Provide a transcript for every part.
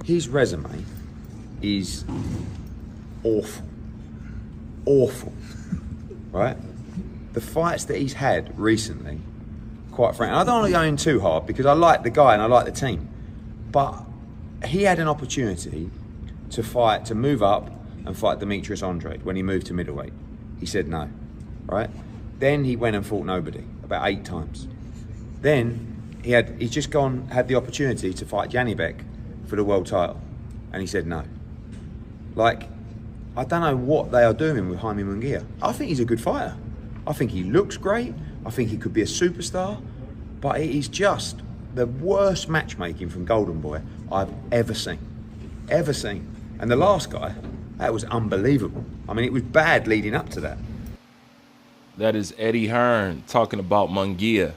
his resume is awful. Awful. Right? The fights that he's had recently, quite frankly, I don't want to go in too hard because I like the guy and I like the team, but he had an opportunity to move up and fight Demetrius Andrade when he moved to middleweight. He said no, right? Then he went and fought nobody about 8 times. Then he's just had the opportunity to fight Janibek for the world title, and he said no. Like, I don't know what they are doing with Jaime Munguía. I think he's a good fighter. I think he looks great. I think he could be a superstar, but it is just the worst matchmaking from Golden Boy I've ever seen. Ever seen. And the last guy, that was unbelievable. I mean, it was bad leading up to that. That is Eddie Hearn talking about Munguía.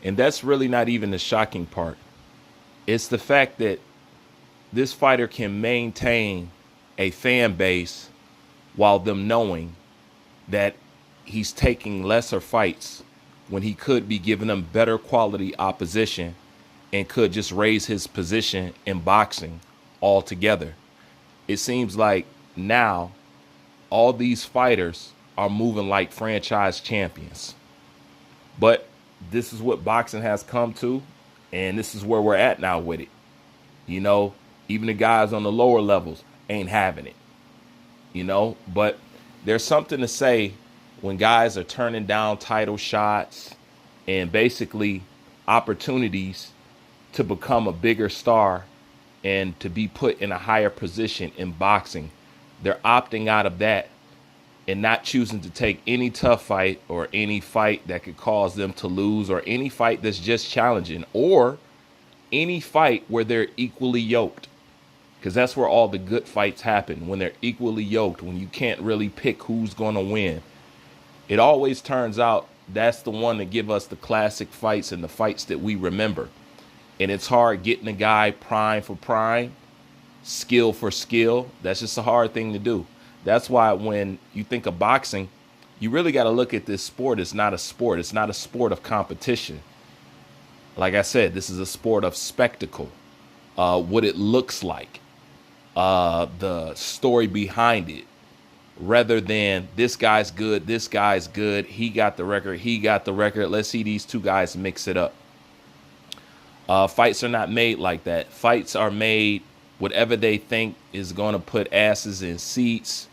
And that's really not even the shocking part. It's the fact that this fighter can maintain a fan base while them knowing that he's taking lesser fights when he could be giving them better quality opposition and could just raise his position in boxing altogether. It seems like now all these fighters are moving like franchise champions. But this is what boxing has come to, and this is where we're at now with it. You know, even the guys on the lower levels ain't having it, you know, but there's something to say when guys are turning down title shots and basically opportunities to become a bigger star and to be put in a higher position in boxing. They're opting out of that and not choosing to take any tough fight or any fight that could cause them to lose or any fight that's just challenging or any fight where they're equally yoked. Because that's where all the good fights happen, when they're equally yoked, when you can't really pick who's going to win. It always turns out that's the one that give us the classic fights and the fights that we remember. And it's hard getting a guy prime for prime, skill for skill. That's just a hard thing to do. That's why when you think of boxing, you really got to look at this sport. It's not a sport. It's not a sport of competition. Like I said, this is a sport of spectacle. What it looks like. The story behind it, rather than this guy's good, he got the record, let's see these two guys mix it up. Fights are not made like that. Fights are made whatever they think is going to put asses in seats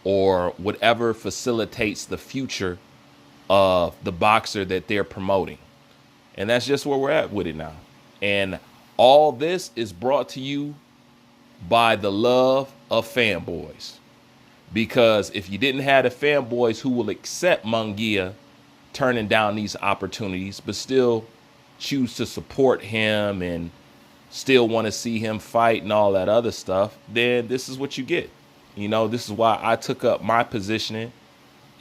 or whatever facilitates the future of the boxer that they're promoting. And that's just where we're at with it now. And all this is brought to you by the love of fanboys. Because if you didn't have the fanboys who will accept Munguía turning down these opportunities, but still choose to support him and still want to see him fight and all that other stuff, then this is what you get. You know, this is why I took up my positioning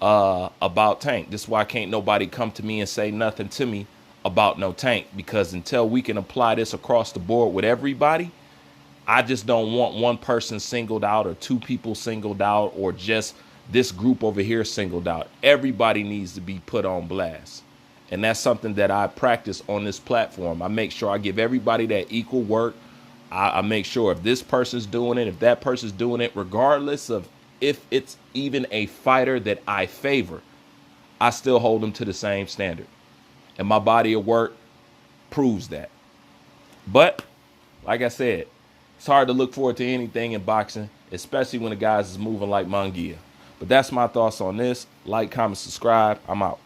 about Tank. This is why can't nobody come to me and say nothing to me about no Tank, because until we can apply this across the board with everybody, I just don't want one person singled out or two people singled out or just this group over here singled out. Everybody needs to be put on blast. And that's something that I practice on this platform. I make sure I give everybody that equal work. I make sure if this person's doing it, if that person's doing it, regardless of if it's even a fighter that I favor, I still hold them to the same standard. And my body of work proves that. But like I said, it's hard to look forward to anything in boxing, especially when the guys is moving like Munguía. But that's my thoughts on this. Like, comment, subscribe. I'm out.